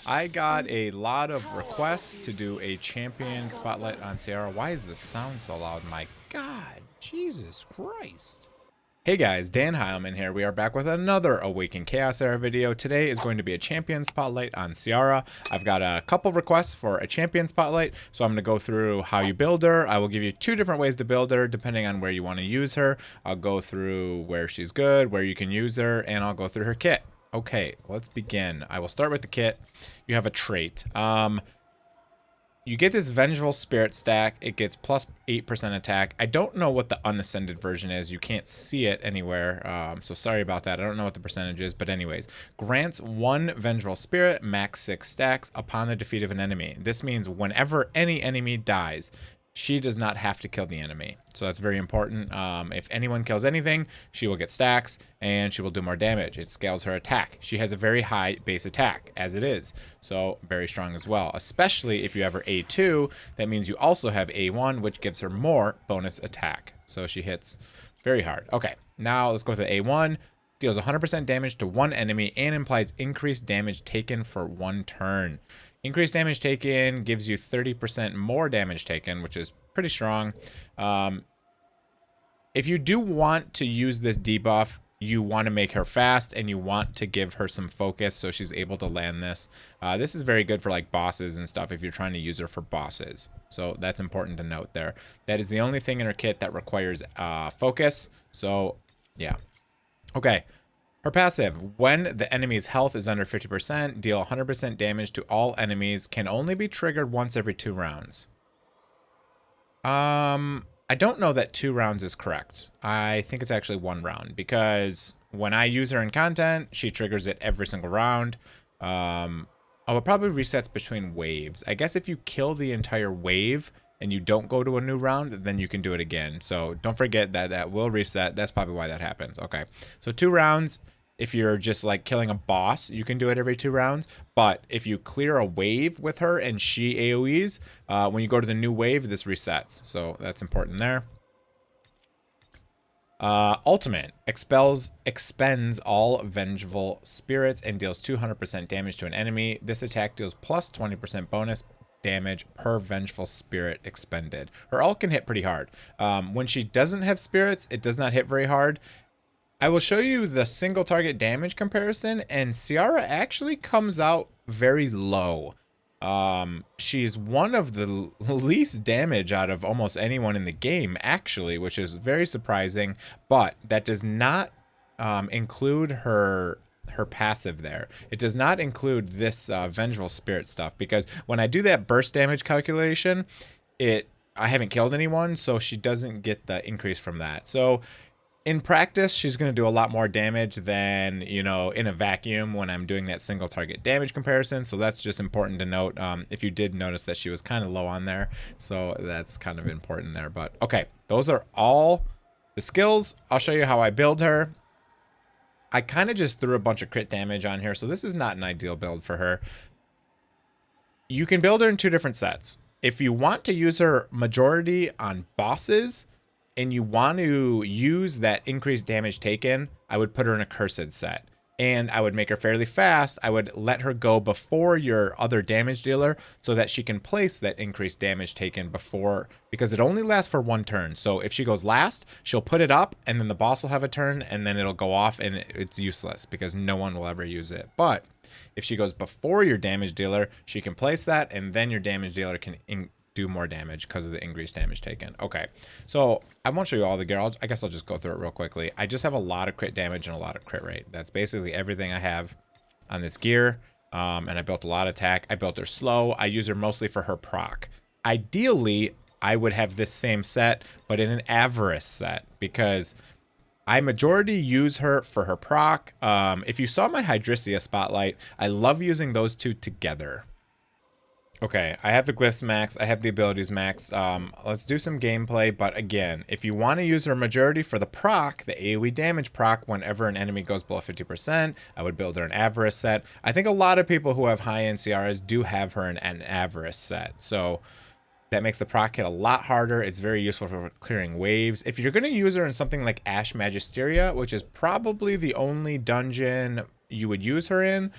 I got a lot of requests to do a champion spotlight on Ciara. Why is the sound so loud? My God, Jesus Christ. Hey guys, DanHeilman here. We are back with another Awaken Chaos Era video. Today is going to be a champion spotlight on Ciara. I've got a couple requests for a champion spotlight, so I'm going to go through how you build her. I will give you 2 different ways to build her depending on where you want to use her. I'll go through where she's good, where you can use her, and I'll go through her kit. Okay, let's begin. I will start with the kit. You have a trait. You get this Vengeful Spirit stack. It gets plus 8% attack. I don't know what the unascended version is. You can't see it anywhere, so sorry about that. I don't know what the percentage is, but anyways. Grants 1 Vengeful Spirit, max 6 stacks, upon the defeat of an enemy. This means whenever any enemy dies, she does not have to kill the enemy. So that's very important. If anyone kills anything, she will get stacks and she will do more damage. It scales her attack. She has a very high base attack as it is. So very strong as well, especially if you have her A2. That means you also have A1, which gives her more bonus attack. So she hits very hard. Okay, now let's go to A1. Deals 100% damage to 1 enemy and implies increased damage taken for 1 turn. Increased damage taken gives you 30% more damage taken, which is pretty strong. If you do want to use this debuff, you want to make her fast and you want to give her some focus so she's able to land this. This is very good for like bosses and stuff if you're trying to use her for bosses. So that's important to note there. That is the only thing in her kit that requires focus. So yeah. Okay. Her passive, when the enemy's health is under 50%, deal 100% damage to all enemies, can only be triggered once every 2 rounds. I don't know that 2 rounds is correct. I think it's actually 1 round, because when I use her in content, she triggers it every single round. Oh, it probably resets between waves. I guess if you kill the entire wave and you don't go to a new round, then you can do it again. So don't forget that that will reset. That's probably why that happens. Okay, so 2 rounds. If you're just like killing a boss, you can do it every 2 rounds. But if you clear a wave with her and she AoEs, when you go to the new wave, this resets. So that's important there. Ultimate expends all vengeful spirits and deals 200% damage to an enemy. This attack deals plus 20% bonus damage per vengeful spirit expended. Her ult can hit pretty hard. When she doesn't have spirits, it does not hit very hard. I will show you the single target damage comparison, and Ciara actually comes out very low. She's one of the least damage out of almost anyone in the game, actually, which is very surprising, but that does not include her passive there. It does not include this Vengeful Spirit stuff, because when I do that burst damage calculation, I haven't killed anyone, so she doesn't get the increase from that. So in practice, she's going to do a lot more damage than, you know, in a vacuum when I'm doing that single target damage comparison. So that's just important to note. If you did notice that she was kind of low on there. So that's kind of important there. But okay, those are all the skills. I'll show you how I build her. I kind of just threw a bunch of crit damage on here. So this is not an ideal build for her. You can build her in 2 different sets. If you want to use her majority on bosses, and you want to use that increased damage taken, I would put her in a cursed set. And I would make her fairly fast. I would let her go before your other damage dealer so that she can place that increased damage taken before, because it only lasts for 1 turn. So if she goes last, she'll put it up and then the boss will have a turn and then it'll go off and it's useless because no one will ever use it. But if she goes before your damage dealer, she can place that and then your damage dealer can do more damage because of the increased damage taken. Okay, so I won't show you all the gear. I guess I'll just go through it real quickly. I just have a lot of crit damage and a lot of crit rate. That's basically everything I have on this gear. And I built a lot of attack. I built her slow. I use her mostly for her proc. Ideally, I would have this same set, but in an avarice set, because I majority use her for her proc. If you saw my Hydrissia spotlight, I love using those 2 together. Okay, I have the glyphs max, I have the abilities max. Let's do some gameplay, but again, if you want to use her majority for the proc, the AoE damage proc, whenever an enemy goes below 50%, I would build her an Avarice set. I think a lot of people who have high-end Ciaras do have her in an Avarice set, so that makes the proc hit a lot harder. It's very useful for clearing waves. If you're going to use her in something like Magisteria, which is probably the only dungeon you would use her in.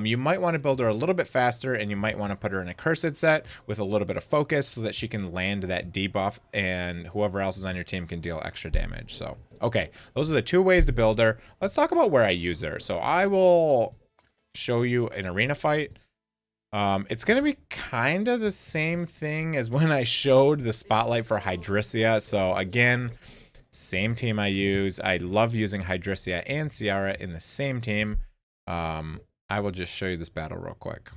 You might want to build her a little bit faster, and you might want to put her in a cursed set with a little bit of focus so that she can land that debuff and whoever else is on your team can deal extra damage. So, okay, those are the 2 ways to build her. Let's talk about where I use her. So I will show you an arena fight. It's going to be kind of the same thing as when I showed the spotlight for Hydrisia. So again, same team I use. I love using Hydrisia and Ciara in the same team. I will just show you this battle real quick.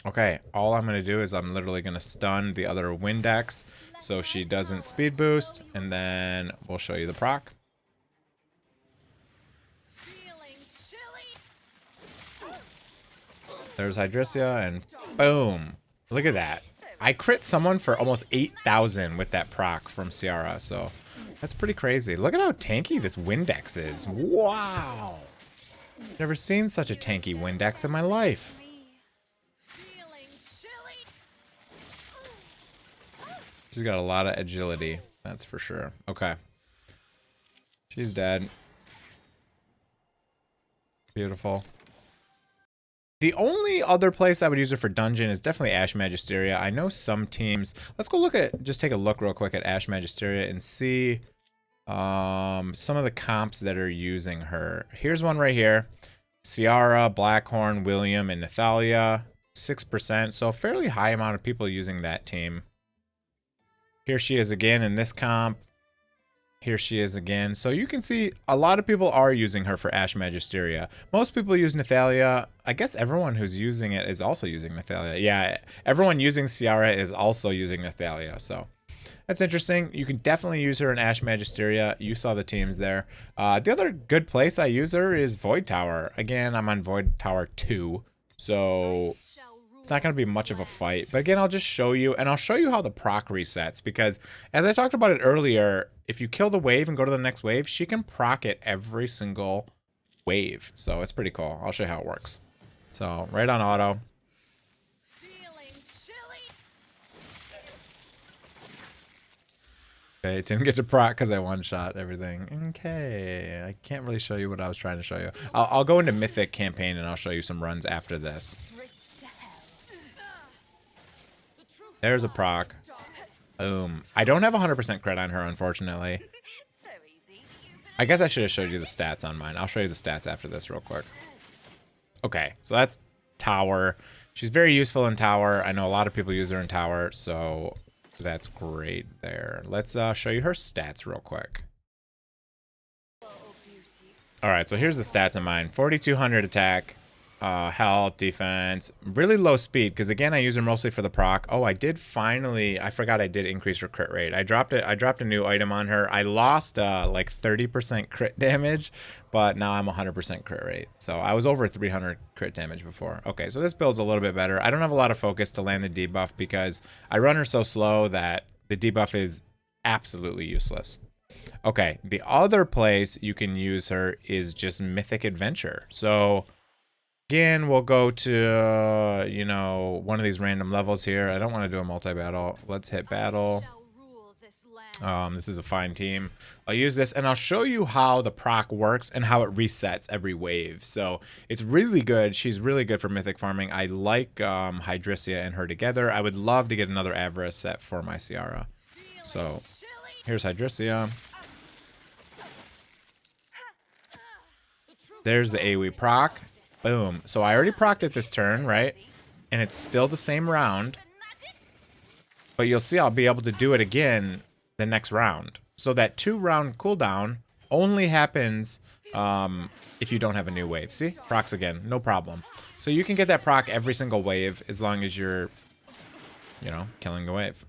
Okay, all I'm going to do is I'm literally going to stun the other Windex so she doesn't speed boost, and then we'll show you the proc. There's Hydrisia, and boom. Look at that. I crit someone for almost 8,000 with that proc from Ciara, so that's pretty crazy. Look at how tanky this Windex is. Wow. Never seen such a tanky Windex in my life. She's got a lot of agility, that's for sure. Okay. She's dead. Beautiful. The only other place I would use her for dungeon is definitely Ash Magisteria. I know some teams. Let's go look at, just take a look real quick at Ash Magisteria and see some of the comps that are using her. Here's one right here. Ciara, Blackhorn, William, and Nathalia. 6%, so a fairly high amount of people using that team. Here she is again in this comp. Here she is again. So you can see a lot of people are using her for Ash Magisteria. Most people use Nathalia. I guess everyone who's using it is also using Nathalia. Yeah, everyone using Ciara is also using Nathalia. So that's interesting. You can definitely use her in Ash Magisteria. You saw the teams there. The other good place I use her is Void Tower. Again, I'm on Void Tower 2. So it's not going to be much of a fight. But again, I'll just show you. And I'll show you how the proc resets. Because as I talked about it earlier, if you kill the wave and go to the next wave, she can proc it every single wave. So it's pretty cool. I'll show you how it works. So right on auto. Okay, didn't get to proc because I one-shot everything. Okay, I can't really show you what I was trying to show you. I'll go into Mythic campaign and I'll show you some runs after this. There's a proc. Boom. I don't have 100% crit on her, unfortunately. I guess I should have showed you the stats on mine. I'll show you the stats after this real quick. Okay, so that's Tower. She's very useful in Tower. I know a lot of people use her in Tower, so that's great there. Let's show you her stats real quick. Alright, so here's the stats on mine. 4,200 attack. Health, defense, really low speed, because again I use her mostly for the proc. Oh, I forgot I did increase her crit rate. I dropped a new item on her. I lost like 30% crit damage, but now I'm 100% crit rate. So I was over 300 crit damage before. Okay, so this build's a little bit better. I don't have a lot of focus to land the debuff because I run her so slow that the debuff is absolutely useless. Okay, the other place you can use her is just Mythic Adventure. So again, we'll go to, you know, one of these random levels here. I don't want to do a multi-battle. Let's hit battle. This is a fine team. I'll use this, and I'll show you how the proc works and how it resets every wave. So it's really good. She's really good for Mythic farming. I like Hydrisia and her together. I would love to get another Avarice set for my Ciara. So here's Hydrisia. There's the AoE proc. Boom. So I already procced it this turn, right? And it's still the same round. But you'll see I'll be able to do it again the next round. So that 2-round cooldown only happens if you don't have a new wave. See? Procs again. No problem. So you can get that proc every single wave as long as you're, you know, killing the wave.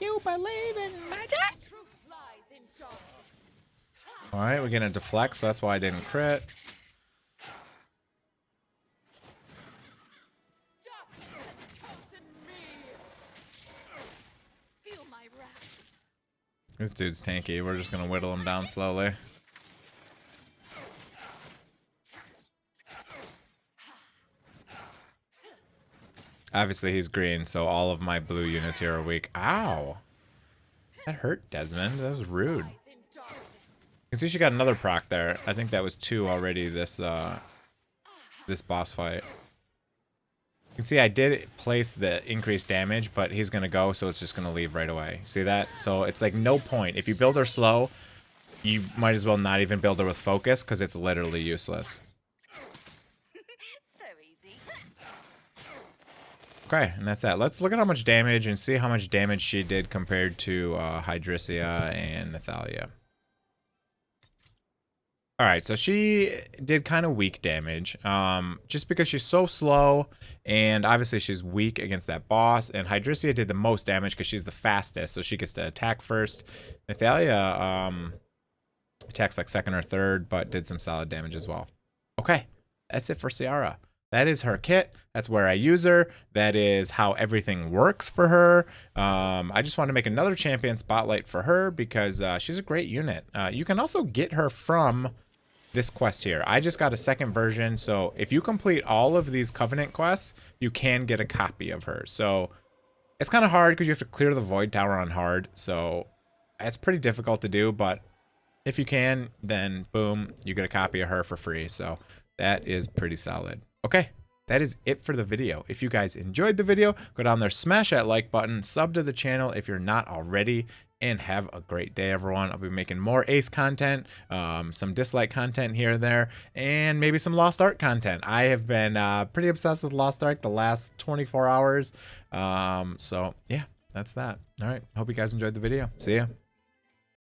You believe in magic? Alright, we're getting a deflect, so that's why I didn't crit. This dude's tanky. We're just gonna whittle him down slowly. Obviously, he's green, so all of my blue units here are weak. Ow! That hurt, Desmond. That was rude. You can see she got another proc there. I think that was 2 already this this boss fight. You can see I did place the increased damage, but he's going to go, so it's just going to leave right away. See that? So it's like no point. If you build her slow, you might as well not even build her with focus, because it's literally useless. Okay, and that's that. Let's look at how much damage and see how much damage she did compared to Hydricia and Nathalia. Alright, so she did kind of weak damage, just because she's so slow, and obviously she's weak against that boss, and Hydricia did the most damage because she's the fastest, so she gets to attack first. Nathalia attacks like second or third, but did some solid damage as well. Okay, that's it for Ciara. That is her kit. That's where I use her. That is how everything works for her. I just want to make another champion spotlight for her because she's a great unit. You can also get her from this quest here. I just got a second version, so if you complete all of these Covenant quests, you can get a copy of her. So it's kind of hard because you have to clear the Void Tower on hard, so it's pretty difficult to do, but if you can, then boom, you get a copy of her for free. So that is pretty solid. Okay, that is it for the video. If you guys enjoyed the video, go down there, smash that like button, sub to the channel if you're not already, and have a great day, everyone. I'll be making more Ace content, some dislike content here and there, and maybe some Lost Ark content. I have been pretty obsessed with Lost Ark the last 24 hours. So yeah, that's that. All right, hope you guys enjoyed the video. See ya.